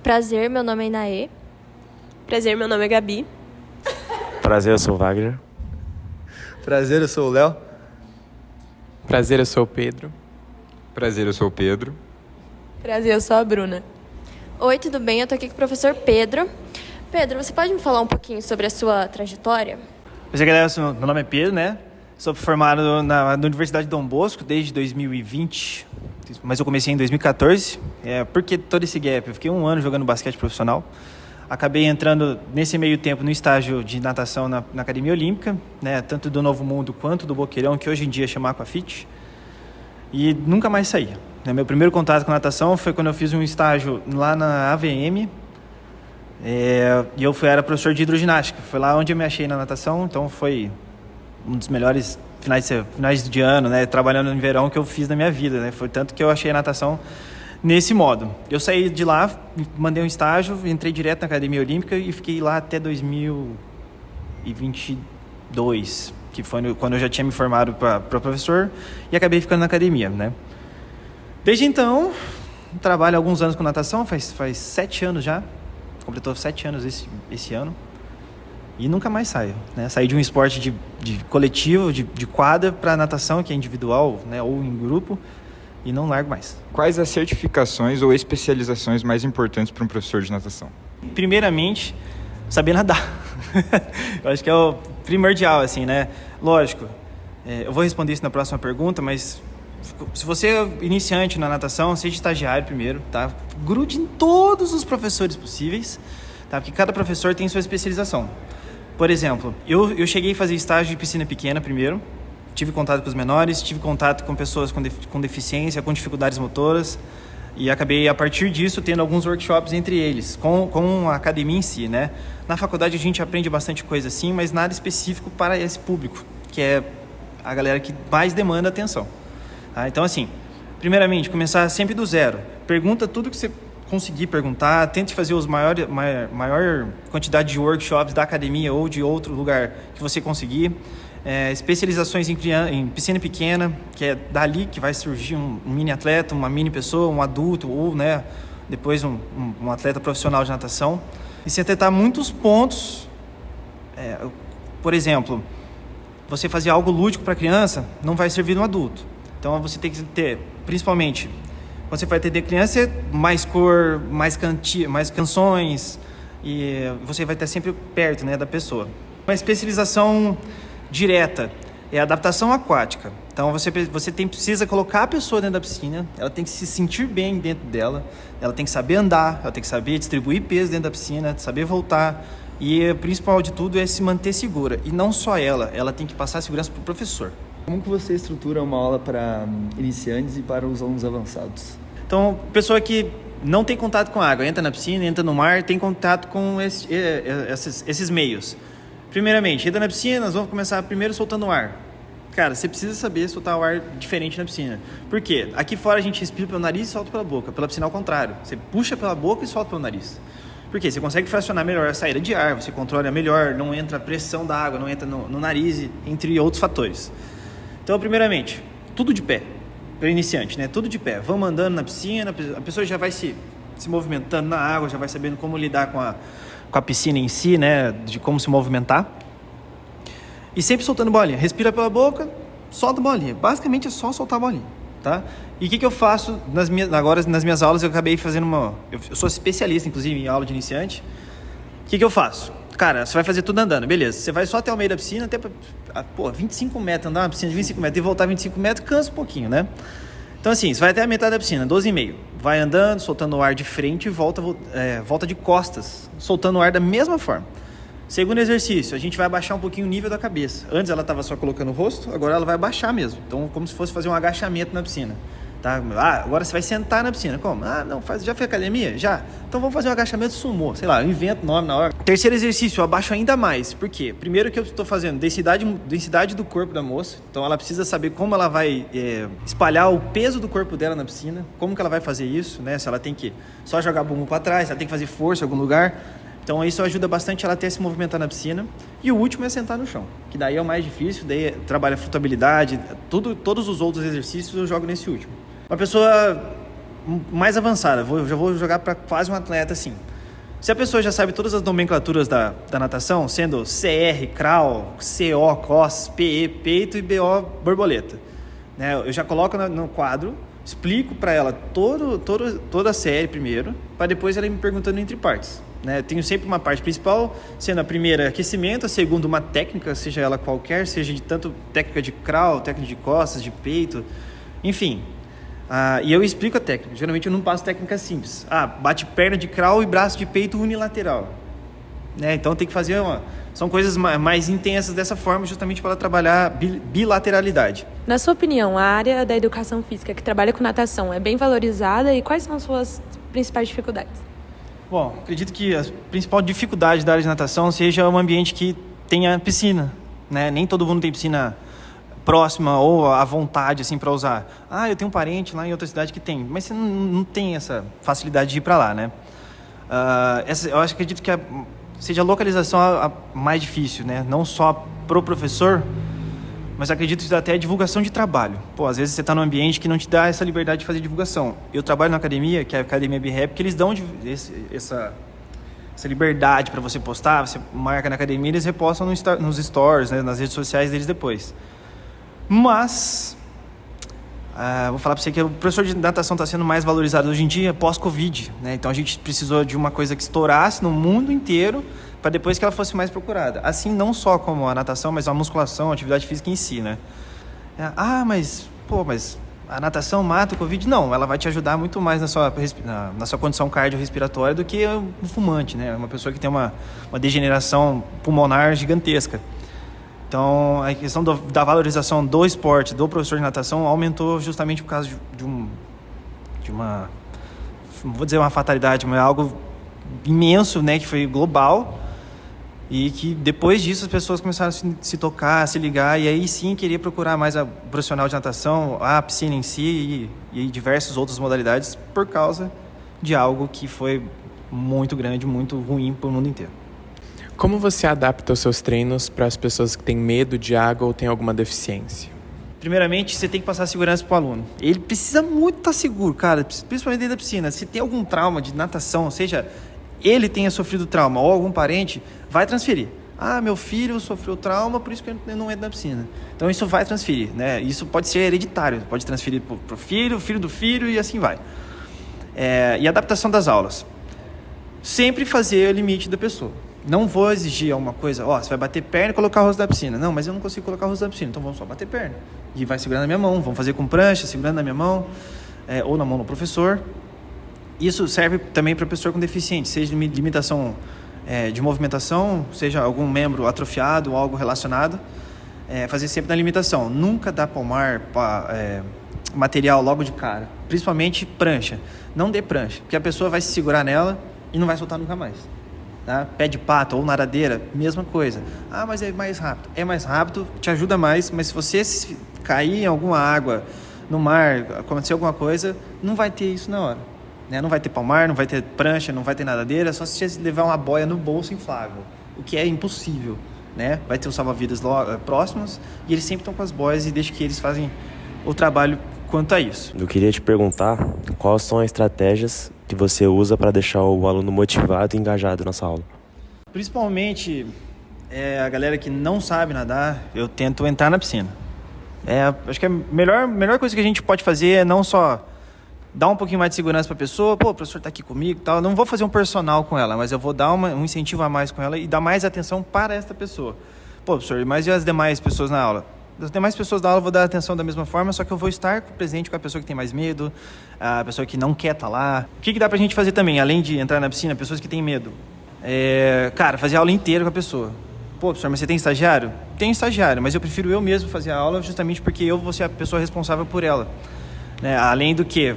Prazer, meu nome é Inaê. Prazer, meu nome é Gabi. Prazer, eu sou o Wagner. Prazer, eu sou o Léo. Prazer, eu sou o Pedro. Prazer, eu sou o Pedro. Prazer, eu sou a Bruna. Oi, tudo bem? Eu tô aqui com o professor Pedro. Pedro, você pode me falar um pouquinho sobre a sua trajetória? Pois é, galera, meu nome é Pedro, né? Sou formado na Universidade Dom Bosco desde 2020, mas eu comecei em 2014. Por que todo esse gap? Eu fiquei 1 ano jogando basquete profissional. Acabei entrando nesse meio tempo no estágio de natação na Academia Olímpica, né? Tanto do Novo Mundo quanto do Boqueirão, que hoje em dia chama Aquafit. E nunca mais saí. Meu primeiro contato com natação foi quando eu fiz um estágio lá na AVM. E eu era professor de hidroginástica. Foi lá onde eu me achei na natação, então foi um dos melhores finais de ano, né, trabalhando no verão, que eu fiz na minha vida, né? Foi tanto que eu achei a natação nesse modo. Eu saí de lá, mandei um estágio, entrei direto na Academia Olímpica e fiquei lá até 2022, que foi quando eu já tinha me formado para professor e acabei ficando na academia, né? Desde então, trabalho há alguns anos com natação, faz 7 anos já, completou 7 anos esse ano. E nunca mais saio, né? Saí de um esporte de coletivo, de quadra, para natação, que é individual, né, ou em grupo, e não largo mais. Quais as certificações ou especializações mais importantes para um professor de natação? Primeiramente, saber nadar. Eu acho que é o primordial, assim, né? Lógico, eu vou responder isso na próxima pergunta, mas se você é iniciante na natação, seja estagiário primeiro, tá? Grude em todos os professores possíveis, tá? Porque cada professor tem sua especialização. Por exemplo, eu cheguei a fazer estágio de piscina pequena primeiro, tive contato com os menores, tive contato com pessoas com deficiência, com dificuldades motoras, e acabei, a partir disso, tendo alguns workshops entre eles, com a academia em si, né? Na faculdade a gente aprende bastante coisa assim, mas nada específico para esse público, que é a galera que mais demanda atenção. Tá? Então, assim, primeiramente, começar sempre do zero. Pergunta tudo que você conseguir perguntar, tente fazer maior quantidade de workshops da academia ou de outro lugar que você conseguir. Especializações em piscina pequena, que é dali que vai surgir um mini atleta, uma mini pessoa, um adulto ou, né, depois um atleta profissional de natação. E se atentar muitos pontos, por exemplo, você fazer algo lúdico para criança não vai servir no adulto. Então você tem que ter, principalmente, quando você vai atender criança, mais cor, mais canções, e você vai estar sempre perto, né, da pessoa. Uma especialização direta é a adaptação aquática. Então você precisa colocar a pessoa dentro da piscina, ela tem que se sentir bem dentro dela, ela tem que saber andar, ela tem que saber distribuir peso dentro da piscina, saber voltar, e o principal de tudo é se manter segura. E não só ela tem que passar a segurança para o professor. Como que você estrutura uma aula para iniciantes e para os alunos avançados? Então, pessoa que não tem contato com a água, entra na piscina, entra no mar, tem contato com esses meios. Primeiramente, entra na piscina, nós vamos começar primeiro soltando o ar. Cara, você precisa saber soltar o ar diferente na piscina. Por quê? Aqui fora a gente respira pelo nariz e solta pela boca. Pela piscina, ao contrário. Você puxa pela boca e solta pelo nariz. Por quê? Você consegue fracionar melhor a saída de ar, você controla melhor, não entra a pressão da água, não entra no nariz, entre outros fatores. Então, primeiramente, tudo de pé. Para iniciante, né? Tudo de pé. Vamos andando na piscina, a pessoa já vai se movimentando na água, já vai sabendo como lidar com a piscina em si, né? De como se movimentar. E sempre soltando bolinha. Respira pela boca, solta a bolinha. Basicamente é só soltar a bolinha, tá? E o que eu faço agora nas minhas aulas? Eu acabei fazendo eu sou especialista, inclusive, em aula de iniciante. O que eu faço? Cara, você vai fazer tudo andando, beleza. Você vai só até o meio da piscina, até 25 metros, andar uma piscina de 25 metros e voltar 25 metros, cansa um pouquinho, né? Então, assim, você vai até a metade da piscina, 12,5. Vai andando, soltando o ar de frente e volta de costas, soltando o ar da mesma forma. Segundo exercício, a gente vai abaixar um pouquinho o nível da cabeça. Antes ela estava só colocando o rosto, agora ela vai abaixar mesmo. Então, como se fosse fazer um agachamento na piscina. Tá? Agora você vai sentar na piscina. Como? Não, já fez academia? Já? Então vamos fazer um agachamento sumô. Sei lá, eu invento o nome na hora. Terceiro exercício, eu abaixo ainda mais. Por quê? Primeiro que eu estou fazendo densidade do corpo da moça. Então ela precisa saber como ela vai espalhar o peso do corpo dela na piscina. Como que ela vai fazer isso, né? Se ela tem que só jogar o bumbum para trás, se ela tem que fazer força em algum lugar. Então isso ajuda bastante ela até a se movimentar na piscina. E o último é sentar no chão, que daí é o mais difícil, daí trabalha a flutuabilidade, todos os outros exercícios eu jogo nesse último. Uma pessoa mais avançada, já vou jogar para quase um atleta assim. Se a pessoa já sabe todas as nomenclaturas da natação, sendo CR, crawl, CO, cos, PE, peito e BO, borboleta, né? Eu já coloco no quadro, explico para ela toda a série primeiro, para depois ela ir me perguntando entre partes, né? Eu tenho sempre uma parte principal, sendo a primeira aquecimento, a segunda uma técnica, seja ela qualquer, seja de tanto técnica de crawl, técnica de costas, de peito, enfim. E eu explico a técnica. Geralmente eu não passo técnica simples. Bate perna de crawl e braço de peito unilateral, né? Então tem que fazer são coisas mais intensas dessa forma, justamente para trabalhar bilateralidade. Na sua opinião, a área da educação física que trabalha com natação é bem valorizada e quais são as suas principais dificuldades? Bom, acredito que a principal dificuldade da área de natação seja um ambiente que tenha piscina, né? Nem todo mundo tem piscina próxima ou à vontade assim para usar. Eu tenho um parente lá em outra cidade que tem, mas você não tem essa facilidade de ir para lá, né? Eu acredito que seja a localização a mais difícil, né? Não só pro professor, mas acredito que até a divulgação de trabalho. Às vezes você está num ambiente que não te dá essa liberdade de fazer divulgação. Eu trabalho na academia, que é a Academia B-Rap, que eles dão essa liberdade para você postar, você marca na academia e eles repostam nos stories, né? Nas redes sociais deles depois. Mas, vou falar para você que o professor de natação está sendo mais valorizado hoje em dia pós-Covid, né? Então a gente precisou de uma coisa que estourasse no mundo inteiro para depois que ela fosse mais procurada. Assim, não só como a natação, mas a musculação, a atividade física em si, né? Mas a natação mata o Covid? Não, ela vai te ajudar muito mais na sua condição cardiorrespiratória do que um fumante, né? Uma pessoa que tem uma degeneração pulmonar gigantesca. Então, a questão da valorização do esporte, do professor de natação, aumentou justamente por causa de uma, não vou dizer uma fatalidade, mas algo imenso, né, que foi global, e que depois disso as pessoas começaram a se tocar, a se ligar, e aí sim querer procurar mais a profissional de natação, a piscina em si e diversas outras modalidades, por causa de algo que foi muito grande, muito ruim para o mundo inteiro. Como você adapta os seus treinos para as pessoas que têm medo de água ou têm alguma deficiência? Primeiramente, você tem que passar segurança para o aluno. Ele precisa muito estar seguro, cara, principalmente dentro da piscina. Se tem algum trauma de natação, seja ele tenha sofrido trauma ou algum parente, vai transferir. Meu filho sofreu trauma, por isso que ele não entra na piscina. Então isso vai transferir, né? Isso pode ser hereditário, pode transferir para o filho do filho e assim vai. E a adaptação das aulas. Sempre fazer o limite da pessoa. Não vou exigir alguma coisa, você vai bater perna e colocar o rosto da piscina. Não, mas eu não consigo colocar o rosto da piscina, então vamos só bater perna. E vai segurando na minha mão, vamos fazer com prancha, segurando na minha mão, ou na mão do professor. Isso serve também para o professor com deficiente, seja limitação de movimentação, seja algum membro atrofiado ou algo relacionado, fazer sempre na limitação. Nunca dá palmar material logo de cara, principalmente prancha. Não dê prancha, porque a pessoa vai se segurar nela e não vai soltar nunca mais. Tá? Pé de pato ou nadadeira, mesma coisa. Mas é mais rápido. É mais rápido, te ajuda mais, mas se você cair em alguma água, no mar, acontecer alguma coisa, não vai ter isso na hora. Né? Não vai ter palmar, não vai ter prancha, não vai ter nadadeira, só se você levar uma boia no bolso inflável, o que é impossível. Né? Vai ter os salva-vidas próximos e eles sempre estão com as boias e deixa que eles fazem o trabalho quanto a isso. Eu queria te perguntar quais são as estratégias que você usa para deixar o aluno motivado e engajado nessa aula. Principalmente a galera que não sabe nadar, eu tento entrar na piscina. Acho que a melhor coisa que a gente pode fazer é não só dar um pouquinho mais de segurança para a pessoa, o professor está aqui comigo, tal. Não vou fazer um personal com ela, mas eu vou dar um incentivo a mais com ela e dar mais atenção para esta pessoa. Professor, mas e as demais pessoas na aula? As demais pessoas da aula eu vou dar atenção da mesma forma, só que eu vou estar presente com a pessoa que tem mais medo, a pessoa que não quer estar lá. O que dá pra gente fazer também, além de entrar na piscina, pessoas que têm medo? Fazer a aula inteira com a pessoa. Professor, mas você tem estagiário? Tenho estagiário, mas eu prefiro eu mesmo fazer a aula justamente porque eu vou ser a pessoa responsável por ela. Né? Além do que,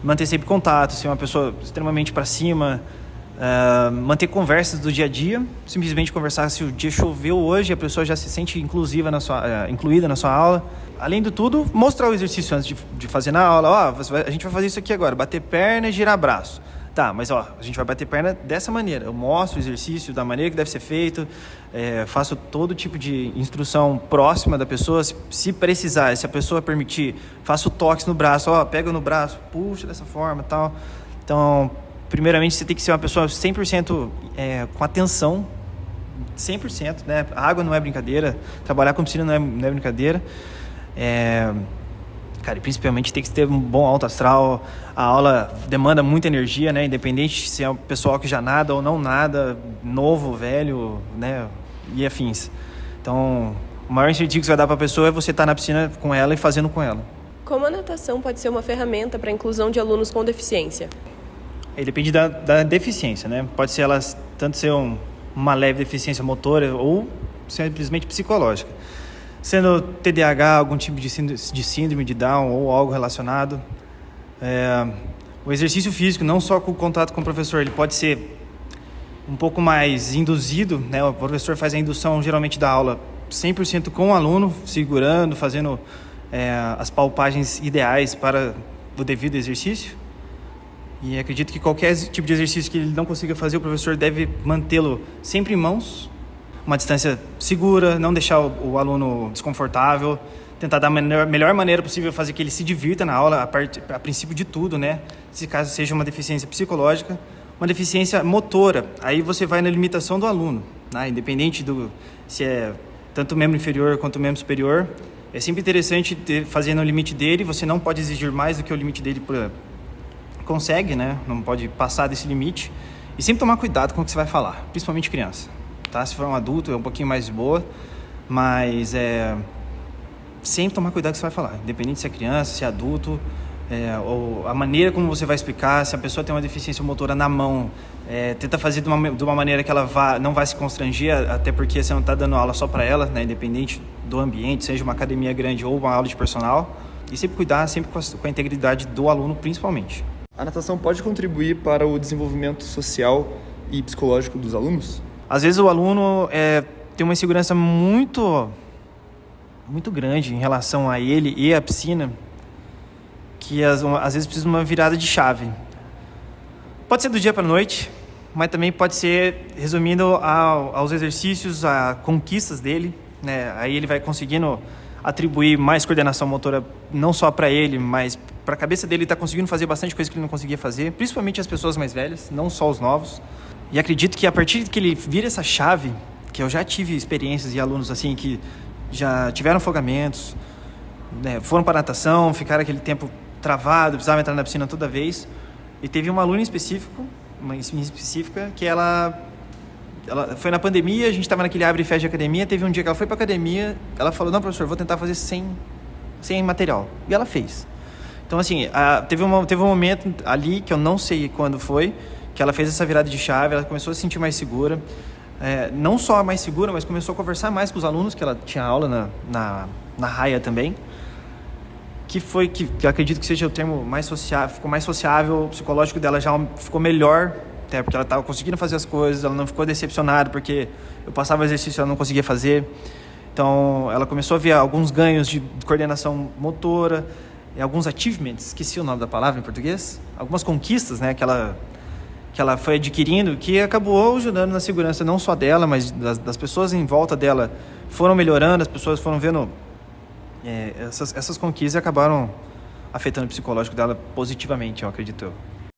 manter sempre contato, ser uma pessoa extremamente para cima, manter conversas do dia a dia, simplesmente conversar se o dia choveu hoje, a pessoa já se sente incluída na sua aula. Além de tudo, mostrar o exercício antes de fazer na aula. A gente vai fazer isso aqui agora, bater perna e girar braço. Tá, mas ó, a gente vai bater perna dessa maneira. Eu mostro o exercício da maneira que deve ser feito, faço todo tipo de instrução próxima da pessoa. Se precisar, se a pessoa permitir, faço toques no braço, ó, pega no braço, puxa dessa forma e tal. Então, primeiramente, você tem que ser uma pessoa 100% com atenção, 100%, né? A água não é brincadeira, trabalhar com piscina não é brincadeira. Cara, e principalmente tem que ter um bom alto astral. A aula demanda muita energia, né? Independente se é um pessoal que já nada ou não nada, novo, velho, né? E afins. Então, o maior incentivo que você vai dar para a pessoa é você estar na piscina com ela e fazendo com ela. Como a natação pode ser uma ferramenta para a inclusão de alunos com deficiência? Aí depende da deficiência, né? Pode ser ela tanto ser uma leve deficiência motora ou simplesmente psicológica. Sendo TDAH, algum tipo de síndrome de Down ou algo relacionado. O exercício físico, não só com o contato com o professor, ele pode ser um pouco mais induzido, né? O professor faz a indução geralmente da aula 100% com o aluno, segurando, fazendo as palpagens ideais para o devido exercício. E acredito que qualquer tipo de exercício que ele não consiga fazer, o professor deve mantê-lo sempre em mãos, uma distância segura, não deixar o aluno desconfortável, tentar da melhor maneira possível fazer que ele se divirta na aula, a princípio de tudo, né? Se caso seja uma deficiência psicológica, uma deficiência motora, aí você vai na limitação do aluno, né? Independente se é tanto membro inferior quanto membro superior, é sempre interessante fazer no limite dele, você não pode exigir mais do que o limite dele consegue, né? Não pode passar desse limite, e sempre tomar cuidado com o que você vai falar, principalmente criança. Tá? Se for um adulto, é um pouquinho mais de boa, mas sempre tomar cuidado com o que você vai falar, independente se é criança, se é adulto, ou a maneira como você vai explicar. Se a pessoa tem uma deficiência motora na mão, tenta fazer de uma maneira que ela não vai se constranger, até porque você não está dando aula só para ela, né? Independente do ambiente, seja uma academia grande ou uma aula de personal, e sempre cuidar sempre com a integridade do aluno, principalmente. A natação pode contribuir para o desenvolvimento social e psicológico dos alunos? Às vezes o aluno tem uma insegurança muito grande em relação a ele e a piscina, que às vezes precisa de uma virada de chave. Pode ser do dia para a noite, mas também pode ser resumindo aos exercícios, a conquistas dele, né? Aí ele vai conseguindo atribuir mais coordenação motora, não só para ele, mas para a cabeça dele. Ele está conseguindo fazer bastante coisa que ele não conseguia fazer, principalmente as pessoas mais velhas, não só os novos. E acredito que a partir que ele vira essa chave, que eu já tive experiências de alunos assim que já tiveram afogamentos, né, foram para a natação, ficaram aquele tempo travado, precisavam entrar na piscina toda vez. E teve uma aluna específica, que ela foi na pandemia, a gente estava naquele abre e fecha de academia, teve um dia que ela foi para a academia, ela falou, não, professor, vou tentar fazer sem material. E ela fez. Então, assim, teve um momento ali, que eu não sei quando foi, que ela fez essa virada de chave, ela começou a se sentir mais segura, não só mais segura, mas começou a conversar mais com os alunos, que ela tinha aula na raia também, que eu acredito que seja o termo mais sociável, ficou mais sociável, o psicológico dela já ficou melhor, até porque ela estava conseguindo fazer as coisas, ela não ficou decepcionada, porque eu passava o exercício e ela não conseguia fazer. Então, ela começou a ver alguns ganhos de coordenação motora, e alguns achievements, esqueci o nome da palavra em português, algumas conquistas, né, que ela foi adquirindo, que acabou ajudando na segurança não só dela, mas das pessoas em volta dela. Foram melhorando, as pessoas foram vendo essas conquistas e acabaram afetando o psicológico dela positivamente, eu acredito.